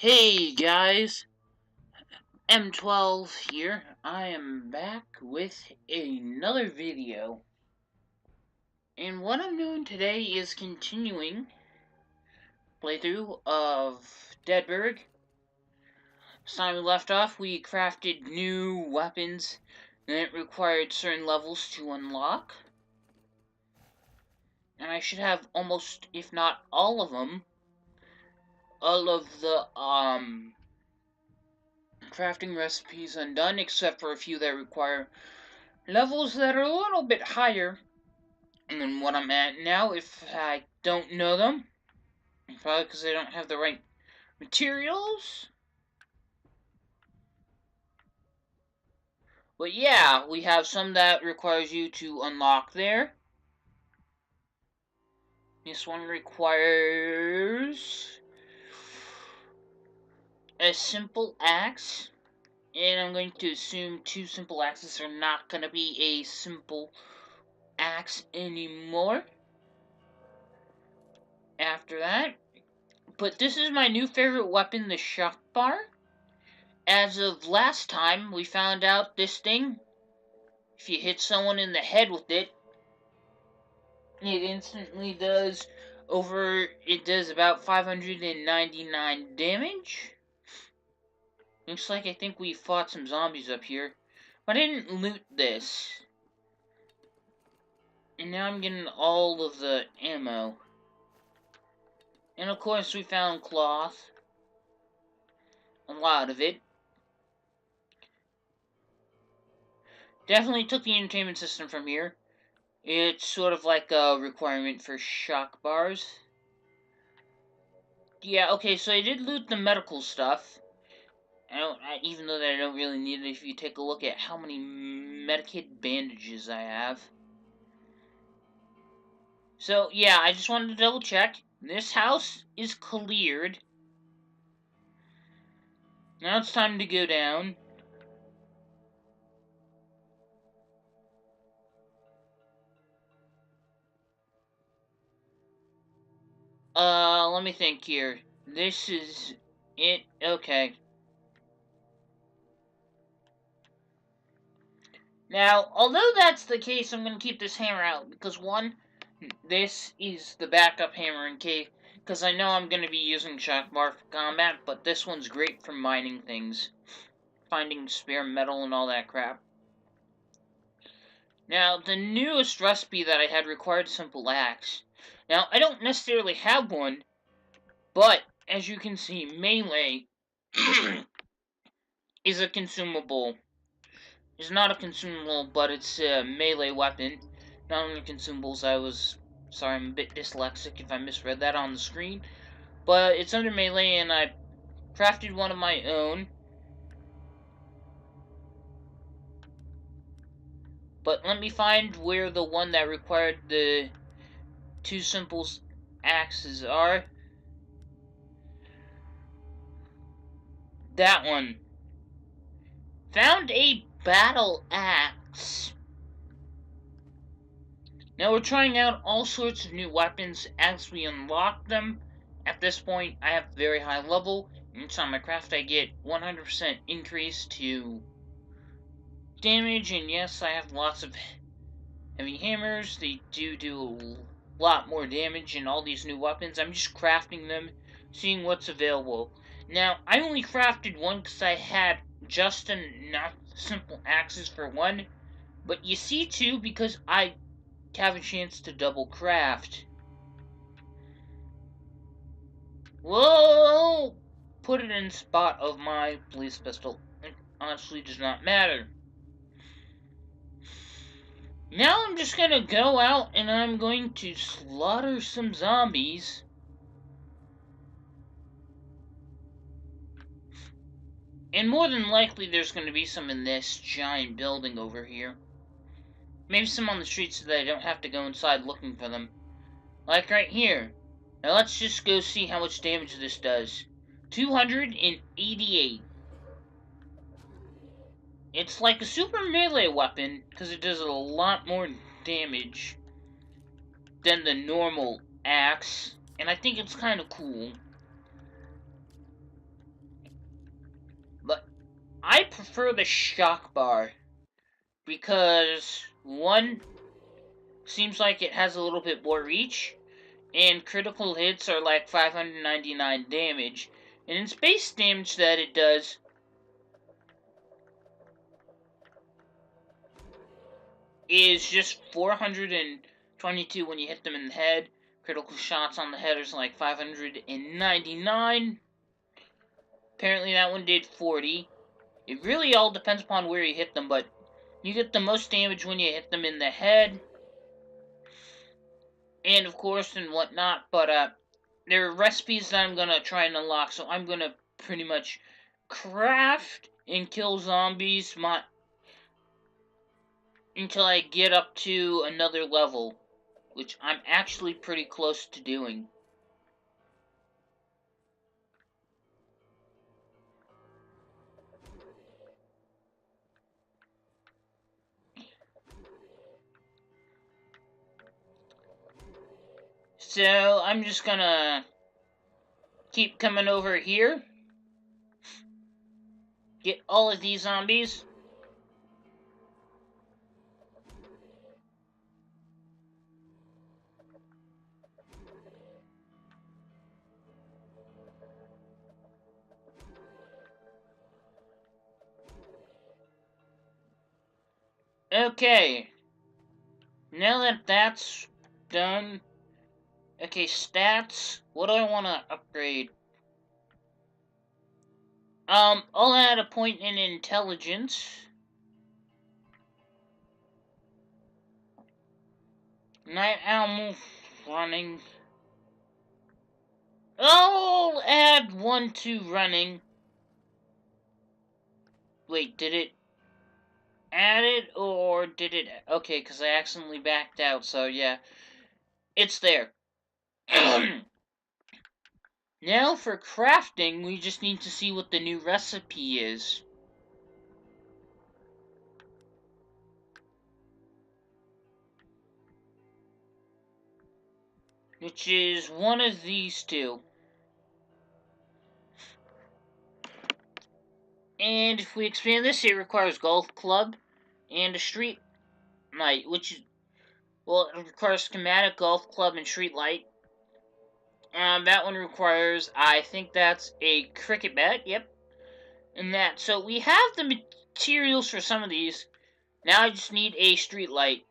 Hey guys, M12 here. I am back with another video. And what I'm doing today is continuing playthrough of Deadburg. Last time we left off, we crafted new weapons that required certain levels to unlock. And I should have almost, if not all of them, all of the, crafting recipes undone, except for a few that require levels that are a little bit higher than what I'm at now. If I don't know them, probably because I don't have the right materials. But yeah, we have some that requires you to unlock there. This one requires a simple axe. And I'm going to assume two simple axes are not going to be a simple axe anymore after that. But this is my new favorite weapon, the shock bar. As of last time, we found out this thing, if you hit someone in the head with it, it instantly does about 599 damage. Looks like I think we fought some zombies up here. But I didn't loot this. And now I'm getting all of the ammo. And of course we found cloth. A lot of it. Definitely took the entertainment system from here. It's sort of like a requirement for shock bars. Yeah, okay, so I did loot the medical stuff. Even though that I don't really need it, if you take a look at how many Medicaid bandages I have. So, yeah, I just wanted to double check. This house is cleared. Now it's time to go down. Let me think here. This is it. Okay. Now, although that's the case, I'm going to keep this hammer out, because one, this is the backup hammer in case, because I know I'm going to be using shock bar for combat, but this one's great for mining things, finding spare metal and all that crap. Now, the newest recipe that I had required simple axe. Now, I don't necessarily have one, but, as you can see, melee is a consumable. It's not a consumable, but it's a melee weapon. Not only consumables, sorry, I'm a bit dyslexic if I misread that on the screen. But it's under melee, and I crafted one of my own. But let me find where the one that required the two simple axes are. That one. Found a battle axe. Now we're trying out all sorts of new weapons as we unlock them. At this point, I have very high level. Each time I craft, I get 100% increase to damage. And yes, I have lots of heavy hammers. They do a lot more damage in all these new weapons. I'm just crafting them, seeing what's available. Now, I only crafted one because I had just enough simple axes for one. But you see, too, because I have a chance to double craft. Whoa! Put it in spot of my police pistol. It honestly does not matter. Now I'm just gonna go out and I'm going to slaughter some zombies. And more than likely there's gonna be some in this giant building over here. Maybe some on the streets so that I don't have to go inside looking for them. Like right here. Now let's just go see how much damage this does. 288. It's like a super melee weapon, because it does a lot more damage than the normal axe. And I think it's kind of cool. I prefer the shock bar because one seems like it has a little bit more reach, and critical hits are like 599 damage, and its base damage that it does is just 422 when you hit them in the head. Critical shots on the head is like 599. Apparently that one did 40. It really all depends upon where you hit them, but you get the most damage when you hit them in the head, and of course, and whatnot, but there are recipes that I'm gonna try and unlock, so I'm gonna pretty much craft and kill zombies until I get up to another level, which I'm actually pretty close to doing. So I'm just gonna keep coming over here, get all of these zombies. Okay, now that that's done, okay, stats, what do I want to upgrade? I'll add a point in intelligence. Night owl running. I'll add 1 to running. Wait, did it add it, or did it... Okay, because I accidentally backed out, so yeah. It's there. Now for crafting, we just need to see what the new recipe is. Which is one of these two. And if we expand this, it requires golf club and a street light, which is... Well, it requires schematic, golf club, and street light. That one requires, I think that's a cricket bat, yep. And that, so we have the materials for some of these. Now I just need a street light.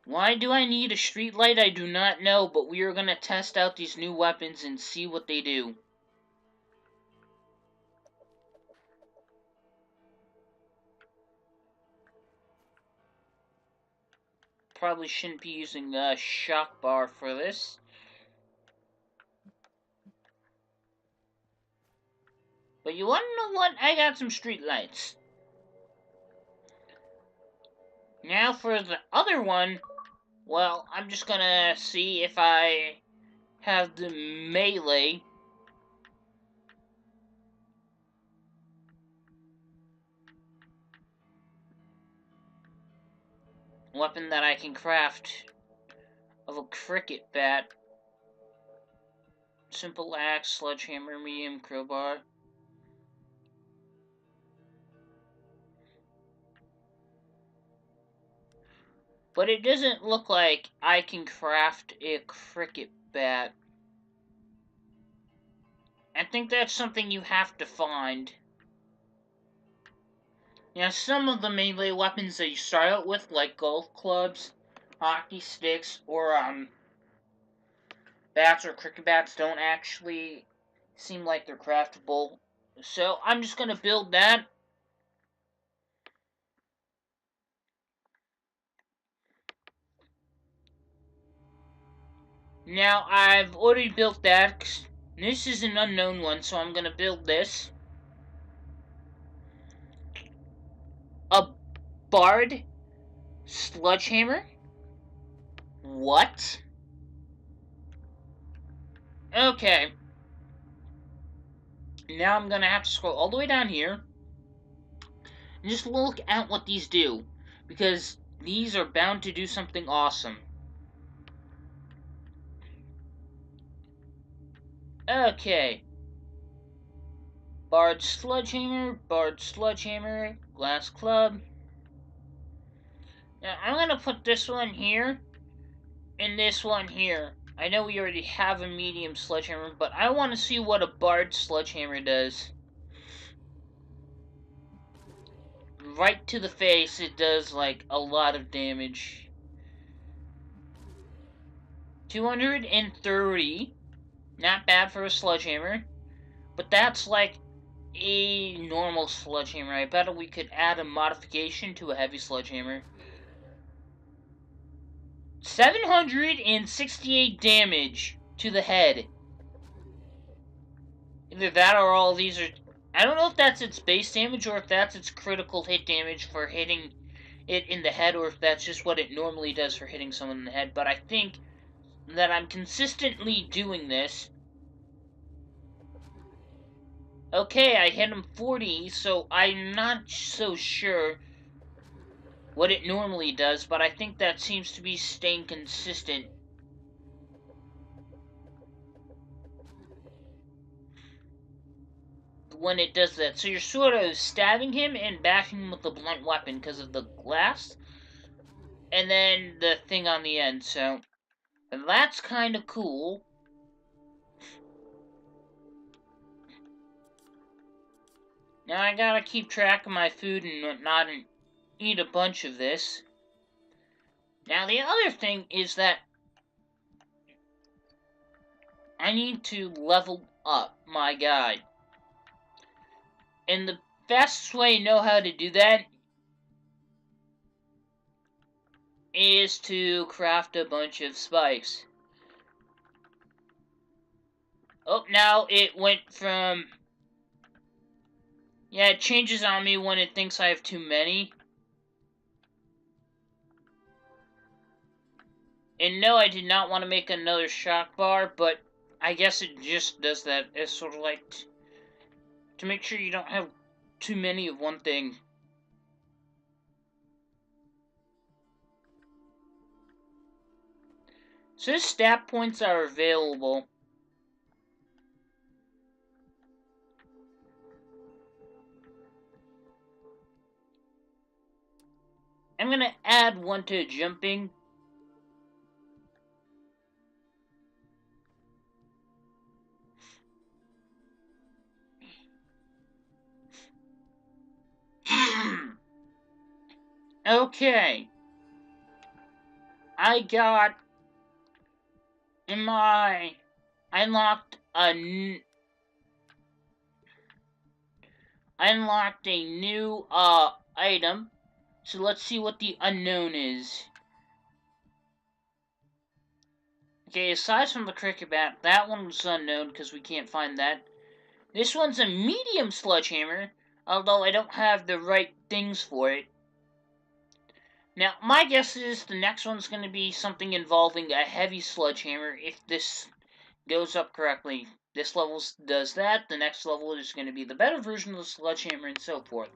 Why do I need a street light? I do not know, but we are going to test out these new weapons and see what they do. Probably shouldn't be using a shock bar for this. But you want to know what? I got some street lights. Now for the other one, well, I'm just gonna see if I have the melee. Weapon that I can craft of a cricket bat. Simple axe, sledgehammer, medium crowbar. But it doesn't look like I can craft a cricket bat. I think that's something you have to find. Now, some of the melee weapons that you start out with, like golf clubs, hockey sticks, or bats or cricket bats, don't actually seem like they're craftable. So I'm just gonna build that. Now, I've already built that. This is an unknown one, so I'm gonna build this. A bard sledgehammer? What? Okay. Now I'm gonna have to scroll all the way down here and just look at what these do, because these are bound to do something awesome. Okay. Barred Sledgehammer, Glass Club. Now, I'm gonna put this one here, and this one here. I know we already have a medium sledgehammer, but I want to see what a barred sledgehammer does. Right to the face, it does, like, a lot of damage. 230. Not bad for a sledgehammer. But that's like a normal sledgehammer. I bet we could add a modification to a heavy sledgehammer. 768 damage to the head. Either that or all these are... I don't know if that's its base damage or if that's its critical hit damage for hitting it in the head, or if that's just what it normally does for hitting someone in the head. But I think that I'm consistently doing this. Okay, I hit him 40, so I'm not so sure what it normally does, but I think that seems to be staying consistent. When it does that. So you're sort of stabbing him and bashing him with the blunt weapon because of the glass. And then the thing on the end, so that's kind of cool. Now I gotta keep track of my food and whatnot and eat a bunch of this. Now the other thing is that I need to level up my guy. And the fastest way to know how to do that is to craft a bunch of spikes. Oh, now it went from... Yeah, it changes on me when it thinks I have too many. And no, I did not want to make another shock bar, but I guess it just does that. It's sort of like to make sure you don't have too many of one thing. So stat points are available. I'm going to add one to jumping. Okay. I unlocked a new item. So let's see what the unknown is. Okay, aside from the cricket bat, that one's unknown because we can't find that. This one's a medium sledgehammer, although I don't have the right things for it. Now, my guess is the next one's going to be something involving a heavy sledgehammer if this goes up correctly. This level does that, the next level is going to be the better version of the sledgehammer, and so forth.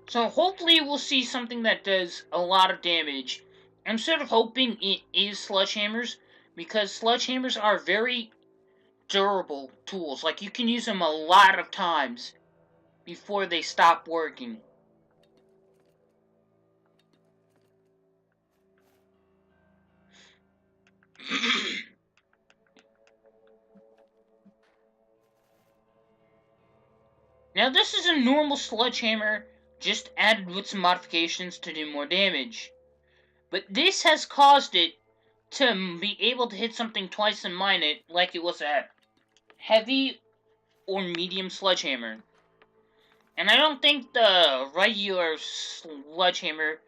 So hopefully we'll see something that does a lot of damage. I'm sort of hoping it is sledgehammers, because sledgehammers are very durable tools. Like, you can use them a lot of times before they stop working. Now, this is a normal sledgehammer, just added with some modifications to do more damage. But this has caused it to be able to hit something twice and mine it like it was a heavy or medium sledgehammer. And I don't think the regular sledgehammer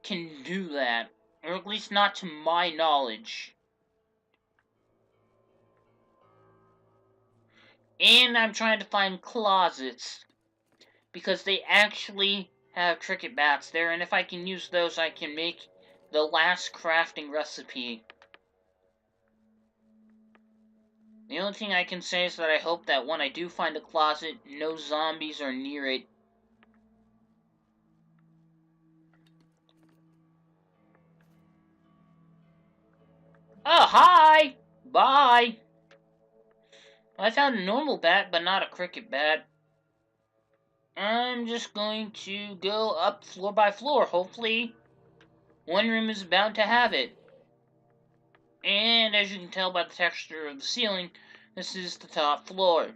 can do that. Or at least not to my knowledge. And I'm trying to find closets, because they actually have cricket bats there, and if I can use those, I can make the last crafting recipe. The only thing I can say is that I hope that when I do find a closet, no zombies are near it. Oh, hi! Bye! I found a normal bat, but not a cricket bat. I'm just going to go up floor by floor. Hopefully, one room is bound to have it. And as you can tell by the texture of the ceiling, this is the top floor.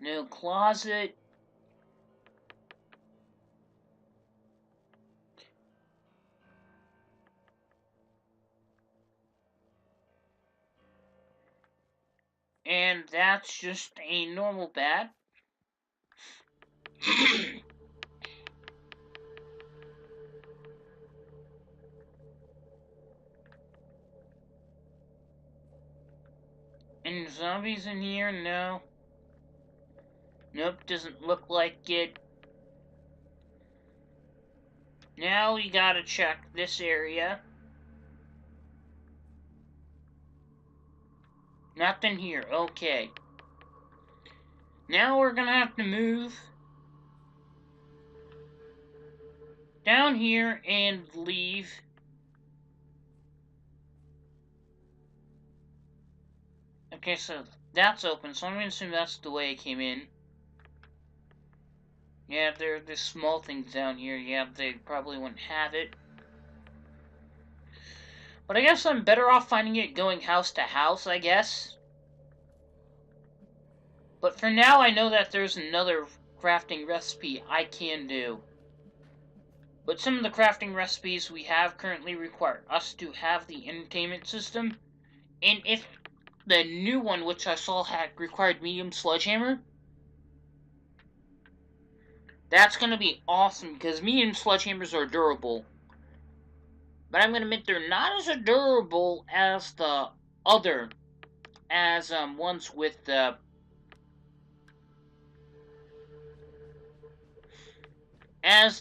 No closet. And that's just a normal bed. Any zombies in here? No. Nope, doesn't look like it. Now we gotta check this area. Nothing here, okay. Now we're gonna have to move down here and leave. Okay, so that's open, so I'm gonna assume that's the way it came in. Yeah, there's small things down here. Yeah, they probably wouldn't have it. But I guess I'm better off finding it going house to house, I guess. But for now, I know that there's another crafting recipe I can do. But some of the crafting recipes we have currently require us to have the entertainment system. And if the new one, which I saw had required medium sledgehammer, that's going to be awesome because medium sledgehammers are durable. But I'm going to admit they're not as durable as the other, as ones with the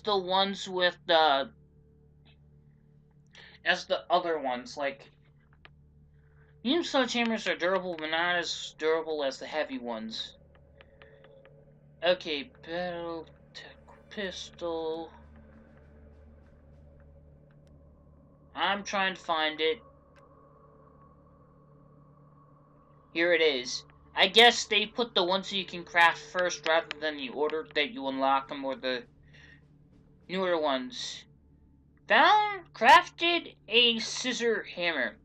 ones with the as the other ones. Like, medium sledgehammers are durable, but not as durable as the heavy ones. Okay, battle tech pistol. I'm trying to find it. Here it is. I guess they put the ones that you can craft first rather than the order that you unlock them, or the newer ones. Found, crafted a scissor hammer.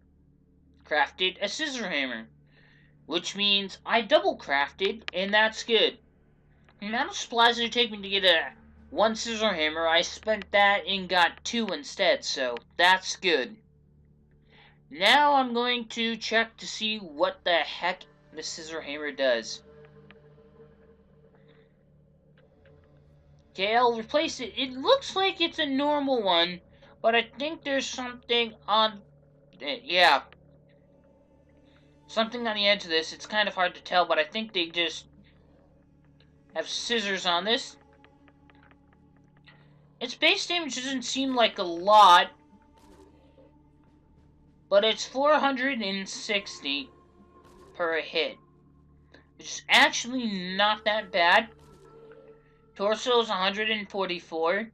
Crafted a scissor hammer. Which means I double crafted, and that's good. The amount of supplies it take me to get one scissor hammer, I spent that and got two instead, so that's good. Now I'm going to check to see what the heck the scissor hammer does. Okay, I'll replace it. It looks like it's a normal one, but I think there's something on yeah. Something on the edge of this. It's kind of hard to tell, but I think they just have scissors on this. Its base damage doesn't seem like a lot, but it's 460 per hit, which is actually not that bad. Torso is 144.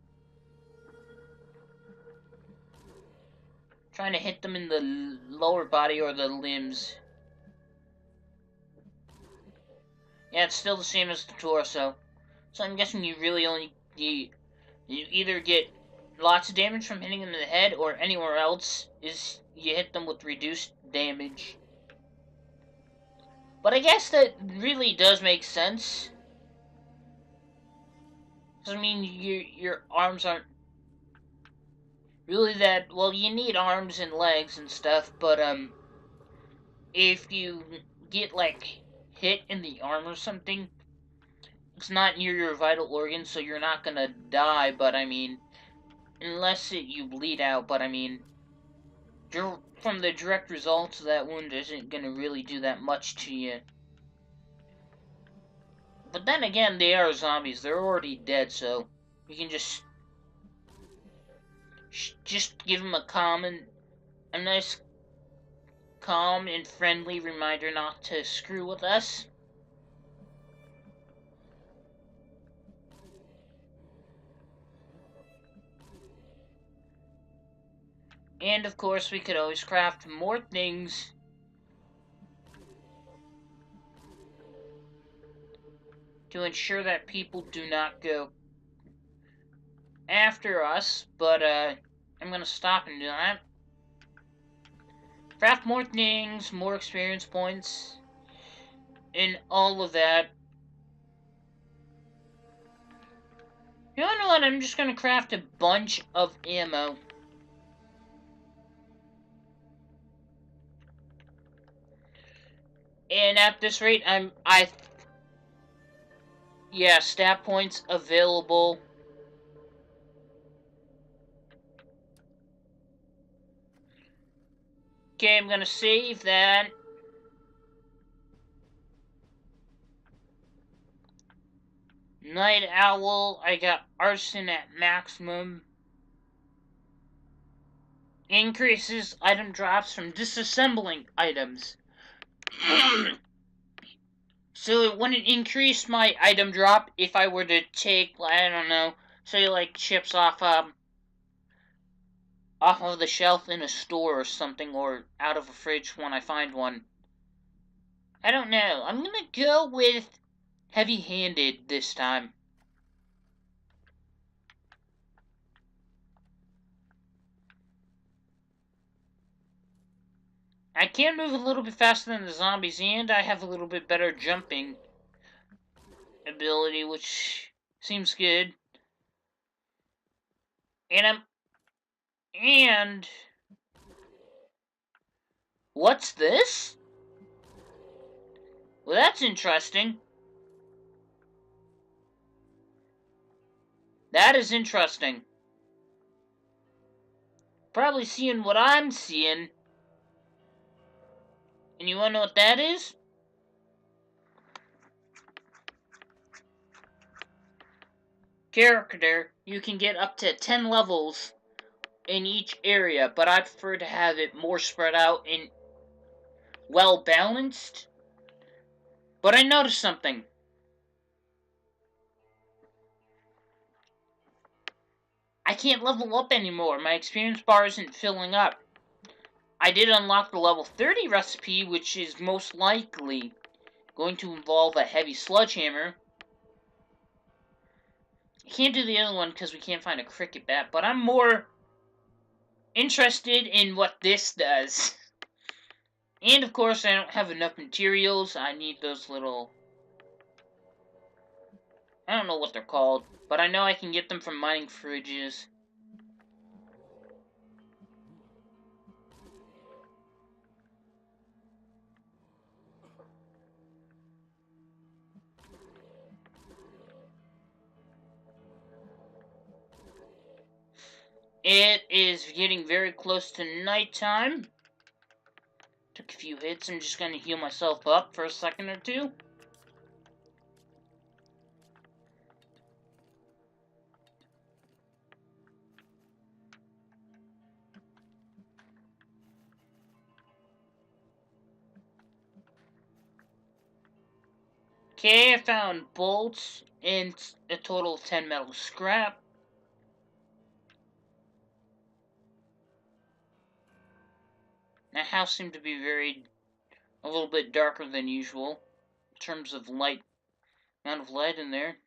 Trying to hit them in the lower body or the limbs. Yeah, it's still the same as the torso. So I'm guessing you really only you either get lots of damage from hitting them in the head, or anywhere else is you hit them with reduced damage. But I guess that really does make sense. I mean, your arms aren't really that well. You need arms and legs and stuff, but if you get like hit in the arm or something, it's not near your vital organs, so you're not gonna die. But I mean, unless you bleed out. But I mean, from the direct results of that wound isn't gonna really do that much to you. But then again, they are zombies. They're already dead, so you can just give them a nice, calm and friendly reminder not to screw with us. And of course, we could always craft more things to ensure that people do not go after us, but I'm gonna stop and do that. Craft more things, more experience points, and all of that. You know what? I'm just gonna craft a bunch of ammo. And at this rate, yeah, stat points available. Okay, I'm gonna save that. Night Owl, I got Arson at maximum. Increases item drops from disassembling items. So it wouldn't increase my item drop if I were to take, I don't know, say like chips off of the shelf in a store or something, or out of a fridge when I find one. I don't know. I'm gonna go with heavy-handed this time. I can move a little bit faster than the zombies, and I have a little bit better jumping ability, which seems good. And what's this? Well, that's interesting. That is interesting. Probably seeing what I'm seeing. And you wanna know what that is? Character. You can get up to 10 levels in each area, but I prefer to have it more spread out and well balanced. But I noticed something. I can't level up anymore. My experience bar isn't filling up. I did unlock the level 30 recipe, which is most likely going to involve a heavy sledgehammer. I can't do the other one because we can't find a cricket bat, but I'm more interested in what this does. And of course, I don't have enough materials. I need those little... I don't know what they're called, but I know I can get them from mining fridges. It is getting very close to nighttime. Took a few hits. I'm just going to heal myself up for a second or two. Okay, I found bolts and a total of 10 metal scrap. The house seemed to be a little bit darker than usual in terms of amount of light in there.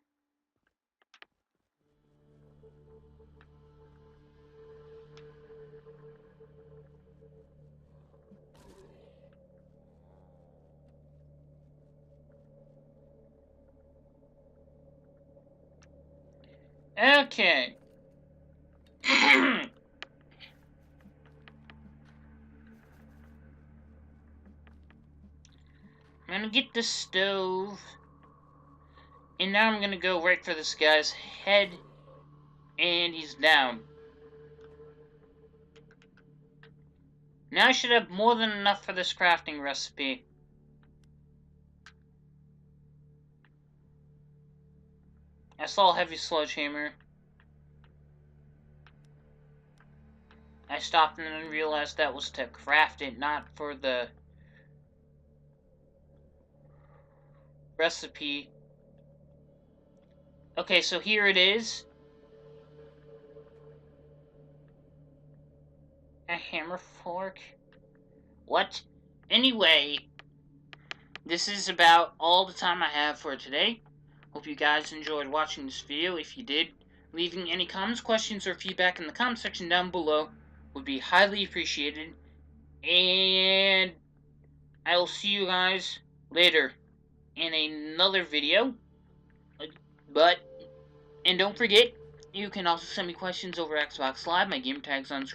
Okay. I'm gonna get the stove. And now I'm gonna go right for this guy's head. And he's down. Now I should have more than enough for this crafting recipe. I saw a heavy sledgehammer. I stopped and then realized that was to craft it, not for the recipe. Okay, so here it is. A hammer fork? What? Anyway, this is about all the time I have for today. Hope you guys enjoyed watching this video. If you did, leaving any comments, questions, or feedback in the comment section down below would be highly appreciated. And I will see you guys later in another video. And don't forget, you can also send me questions over Xbox Live. My game tag's on screen.